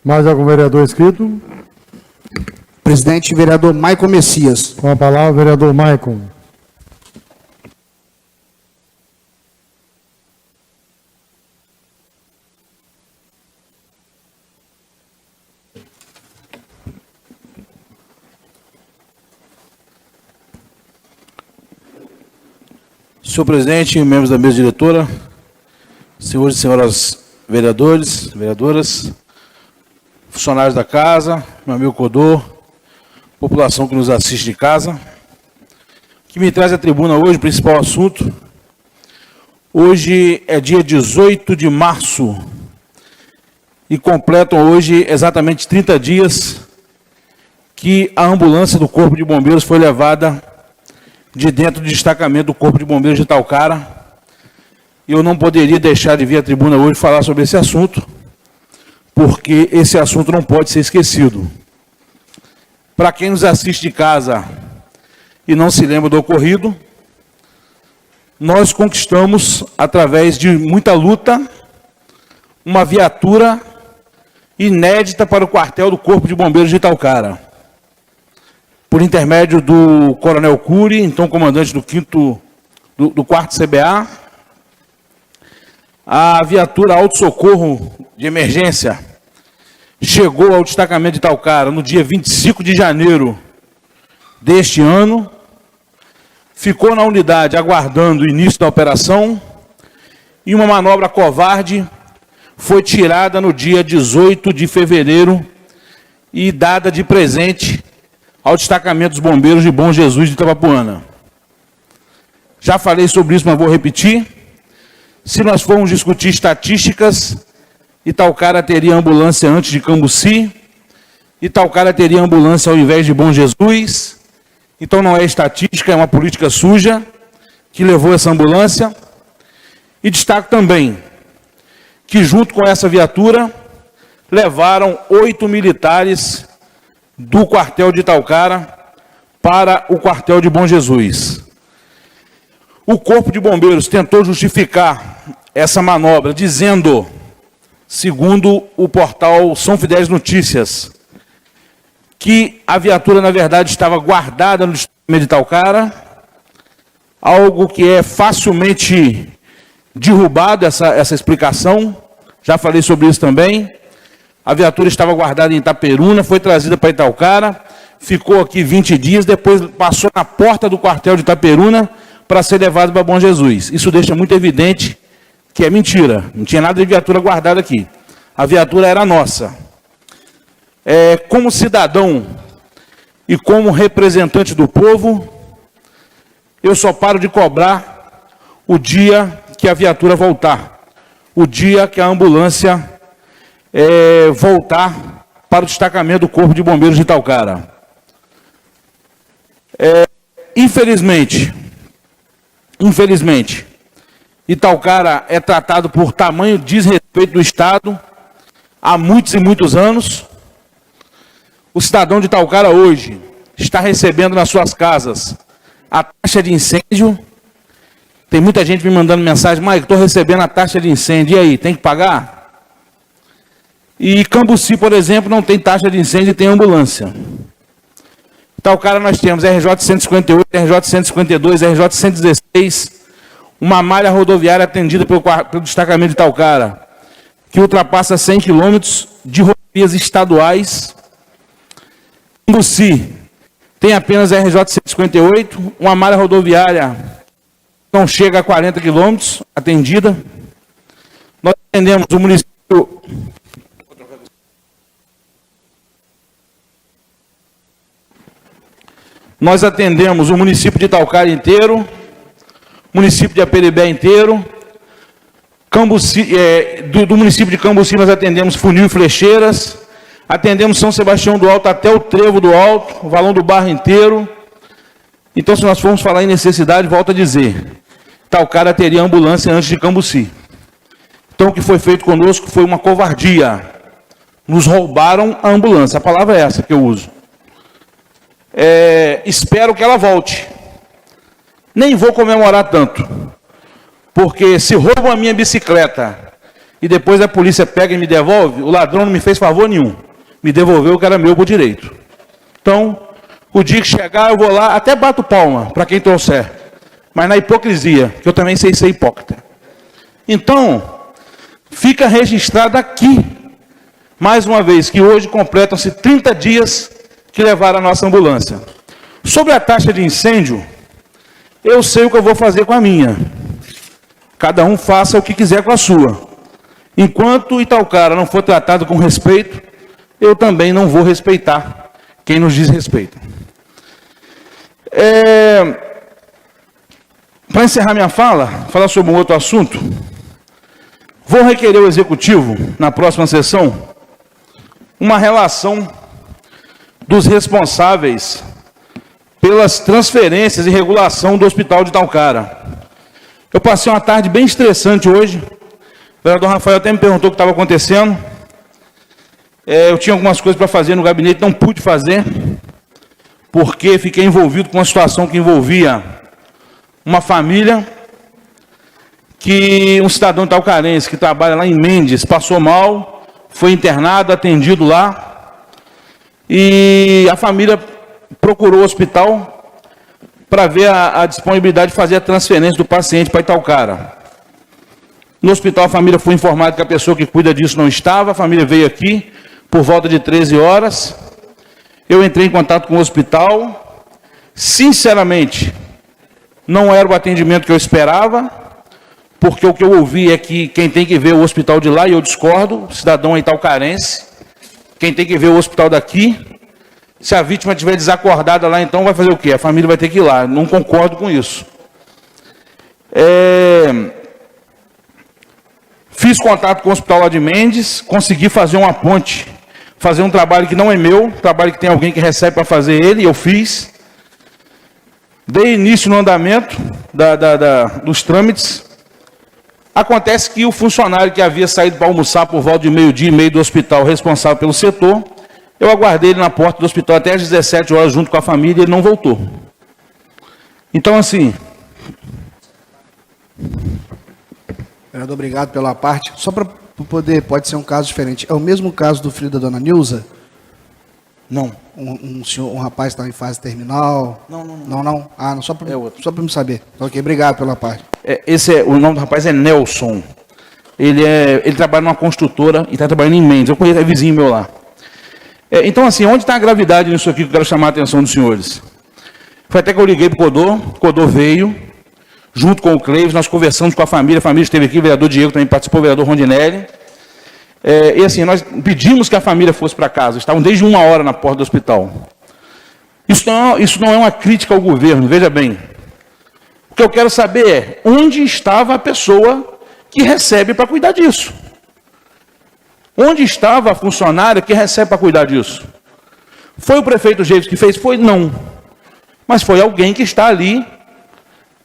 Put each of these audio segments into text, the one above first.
Mais algum vereador inscrito? Presidente, vereador Maicon Messias. Com a palavra, vereador Maicon. Senhor presidente, membros da mesa diretora, senhores e senhoras vereadores, vereadoras, funcionários da casa, meu amigo Codô, população que nos assiste de casa, o que me traz à tribuna hoje, o principal assunto. Hoje é dia 18 de março e completam hoje exatamente 30 dias que a ambulância do Corpo de Bombeiros foi levada de dentro do destacamento do Corpo de Bombeiros de Itaocara. E eu não poderia deixar de vir à tribuna hoje falar sobre esse assunto, porque esse assunto não pode ser esquecido. Para quem nos assiste de casa e não se lembra do ocorrido, nós conquistamos, através de muita luta, uma viatura inédita para o quartel do Corpo de Bombeiros de Itaocara. Por intermédio do Coronel Cury, então comandante do 4º CBA, a viatura auto-socorro de emergência chegou ao destacamento de Itaocara no dia 25 de janeiro deste ano, ficou na unidade aguardando o início da operação e uma manobra covarde foi tirada no dia 18 de fevereiro e dada de presente ao destacamento dos bombeiros de Bom Jesus de Itabapoana. Já falei sobre isso, mas vou repetir. Se nós formos discutir estatísticas, Itaocara teria ambulância antes de Cambuci, Itaocara teria ambulância ao invés de Bom Jesus. Então não é estatística, é uma política suja que levou essa ambulância. E destaco também que junto com essa viatura levaram 8 militares do quartel de Itaocara para o quartel de Bom Jesus. O Corpo de Bombeiros tentou justificar essa manobra, dizendo, segundo o portal São Fidélis Notícias, que a viatura, na verdade, estava guardada no destacamento de Itaocara, algo que é facilmente derrubado, essa explicação. Já falei sobre isso também. A viatura estava guardada em Itaperuna, foi trazida para Itaocara, ficou aqui 20 dias, depois passou na porta do quartel de Itaperuna para ser levado para Bom Jesus. Isso deixa muito evidente que é mentira. Não tinha nada de viatura guardada aqui. A viatura era nossa. Como cidadão e como representante do povo, eu só paro de cobrar o dia que a viatura voltar. O dia que a ambulância voltar para o destacamento do Corpo de Bombeiros de Itaocara. Infelizmente, Itaocara é tratado por tamanho desrespeito do Estado há muitos e muitos anos. O cidadão de Itaocara hoje está recebendo nas suas casas a taxa de incêndio. Tem muita gente me mandando mensagem: Maico, estou recebendo a taxa de incêndio, e aí, tem que pagar? E Cambuci, por exemplo, não tem taxa de incêndio e tem ambulância. Itaocara nós temos RJ 158, RJ 152, RJ 116, uma malha rodoviária atendida pelo destacamento de Itaocara, que ultrapassa 100 quilômetros de rodovias estaduais. Cambuci tem apenas RJ 158, uma malha rodoviária não chega a 40 quilômetros atendida. Nós atendemos o município... Nós atendemos o município de Itaocara inteiro, município de Aperibé inteiro, Cambuci, do município de Cambuci nós atendemos Funil e Flecheiras, atendemos São Sebastião do Alto até o Trevo do Alto, o Valão do Barro inteiro. Então, se nós formos falar em necessidade, volto a dizer, Itaocara teria ambulância antes de Cambuci. Então, o que foi feito conosco foi uma covardia. Nos roubaram a ambulância, a palavra é essa que eu uso. Espero que ela volte. Nem vou comemorar tanto, porque se roubam a minha bicicleta e depois a polícia pega e me devolve, o ladrão não me fez favor nenhum. Me devolveu o que era meu por direito. Então, o dia que chegar, eu vou lá, até bato palma para quem trouxer. Mas na hipocrisia, que eu também sei ser hipócrita. Então, fica registrado aqui, mais uma vez, que hoje completam-se 30 dias que levaram a nossa ambulância. Sobre a taxa de incêndio, eu sei o que eu vou fazer com a minha. Cada um faça o que quiser com a sua. Enquanto Itaocara não for tratado com respeito, eu também não vou respeitar quem nos diz respeito. Para encerrar minha fala, falar sobre um outro assunto, vou requerer ao Executivo, na próxima sessão, uma relação dos responsáveis pelas transferências e regulação do Hospital de Itaocara. Eu passei uma tarde bem estressante hoje. O vereador Rafael até me perguntou o que estava acontecendo. Eu tinha algumas coisas para fazer no gabinete, não pude fazer, porque fiquei envolvido com uma situação que envolvia uma família, que um cidadão itaucarense que trabalha lá em Mendes passou mal, foi internado, atendido lá, e a família procurou o hospital para ver a disponibilidade de fazer a transferência do paciente para Itaocara. No hospital a família foi informada que a pessoa que cuida disso não estava, a família veio aqui por volta de 13 horas, eu entrei em contato com o hospital, sinceramente, não era o atendimento que eu esperava, porque o que eu ouvi é que quem tem que ver o hospital de lá, e eu discordo, o cidadão é itaucarense, quem tem que ver o hospital daqui, se a vítima estiver desacordada lá, então vai fazer o quê? A família vai ter que ir lá, não concordo com isso. Fiz contato com o hospital lá de Mendes, consegui fazer uma ponte, fazer um trabalho que não é meu, trabalho que tem alguém que recebe para fazer ele, eu fiz. Dei início no andamento dos trâmites. Acontece que o funcionário que havia saído para almoçar por volta de 12h30 do hospital, responsável pelo setor, eu aguardei ele na porta do hospital até às 17 horas junto com a família e ele não voltou. Então, assim... Vereador, obrigado pela parte. Só para poder, pode ser um caso diferente. É o mesmo caso do filho da dona Nilza? Não. Um rapaz que está em fase terminal? Não. Ah, não, só para me saber. Ok, obrigado pela parte. O nome do rapaz é Nelson. Ele trabalha numa construtora e está trabalhando em Mendes. Eu conheço, é vizinho meu lá. Então, assim, onde está a gravidade nisso aqui que eu quero chamar a atenção dos senhores? Foi até que eu liguei para o Codô veio, junto com o Cleives, nós conversamos com a família esteve aqui, o vereador Diego também participou, o vereador Rondinelli. E assim, nós pedimos que a família fosse para casa, estavam desde 1 hora na porta do hospital. Isso não é uma crítica ao governo, veja bem. O que eu quero saber é, onde estava a pessoa que recebe para cuidar disso? Onde estava a funcionária que recebe para cuidar disso? Foi o prefeito Geives que fez? Foi? Não. Mas foi alguém que está ali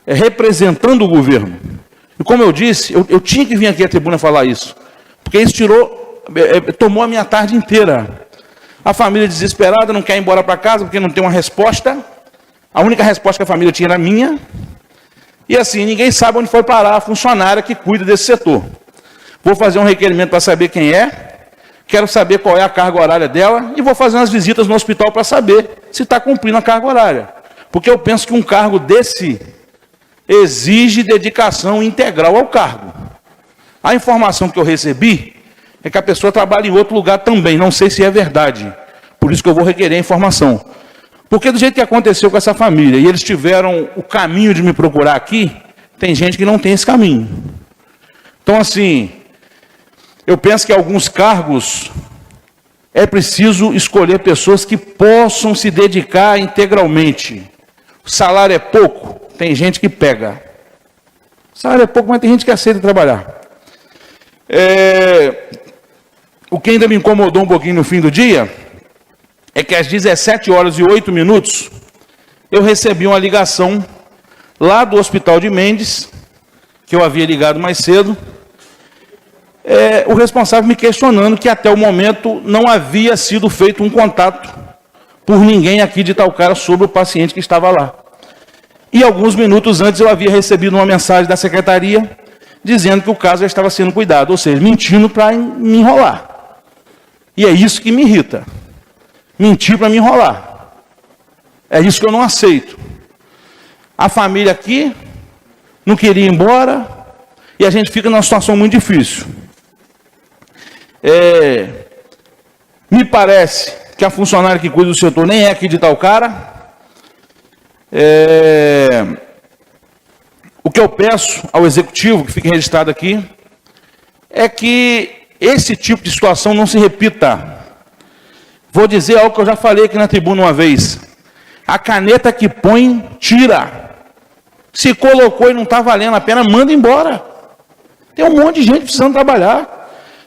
representando o governo. E como eu disse, eu tinha que vir aqui à tribuna falar isso. Porque isso tomou a minha tarde inteira. A família desesperada, não quer ir embora para casa porque não tem uma resposta. A única resposta que a família tinha era minha. E assim, ninguém sabe onde foi parar a funcionária que cuida desse setor. Vou fazer um requerimento para saber quem é, quero saber qual é a carga horária dela e vou fazer umas visitas no hospital para saber se está cumprindo a carga horária. Porque eu penso que um cargo desse exige dedicação integral ao cargo. A informação que eu recebi é que a pessoa trabalha em outro lugar também, não sei se é verdade. Por isso que eu vou requerer a informação. Porque do jeito que aconteceu com essa família, e eles tiveram o caminho de me procurar aqui, tem gente que não tem esse caminho. Então, assim, eu penso que alguns cargos é preciso escolher pessoas que possam se dedicar integralmente. O salário é pouco, tem gente que pega. O salário é pouco, mas tem gente que aceita trabalhar. O que ainda me incomodou um pouquinho no fim do dia é que às 17h08 eu recebi uma ligação lá do Hospital de Mendes, que eu havia ligado mais cedo, o responsável me questionando que até o momento não havia sido feito um contato por ninguém aqui de Itaocara sobre o paciente que estava lá. E alguns minutos antes eu havia recebido uma mensagem da secretaria dizendo que o caso já estava sendo cuidado, ou seja, mentindo para me enrolar. E é isso que me irrita. Mentir para me enrolar. É isso que eu não aceito. A família aqui não queria ir embora e a gente fica numa situação muito difícil. Me parece que a funcionária que cuida do setor nem é aqui de Itaocara. O que eu peço ao executivo, que fique registrado aqui, é que esse tipo de situação não se repita. Vou dizer algo que eu já falei aqui na tribuna uma vez. A caneta que põe, tira. Se colocou e não está valendo a pena, manda embora. Tem um monte de gente precisando trabalhar.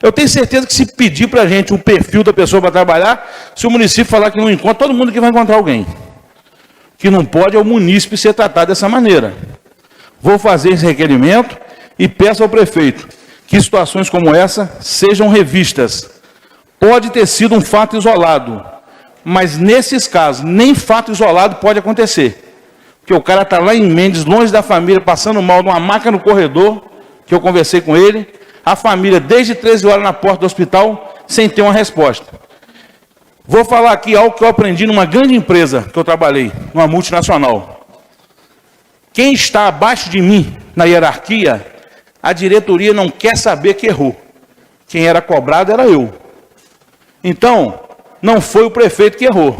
Eu tenho certeza que se pedir para a gente o perfil da pessoa para trabalhar, se o município falar que não encontra, todo mundo aqui vai encontrar alguém. O que não pode é o munícipe ser tratado dessa maneira. Vou fazer esse requerimento e peço ao prefeito que situações como essa sejam revistas. Pode ter sido um fato isolado, mas nesses casos, nem fato isolado pode acontecer. Porque o cara está lá em Mendes, longe da família, passando mal numa maca no corredor, que eu conversei com ele, a família desde 13 horas na porta do hospital, sem ter uma resposta. Vou falar aqui algo que eu aprendi numa grande empresa que eu trabalhei, numa multinacional. Quem está abaixo de mim, na hierarquia, a diretoria não quer saber que errou. Quem era cobrado era eu. Então, não foi o prefeito que errou,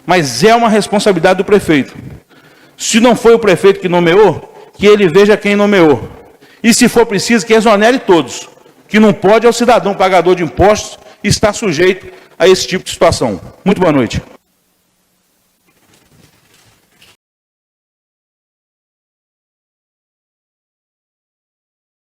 mas é uma responsabilidade do prefeito. Se não foi o prefeito que nomeou, que ele veja quem nomeou. E se for preciso, que exonere todos. Que não pode é o cidadão pagador de impostos estar sujeito a esse tipo de situação. Muito boa noite.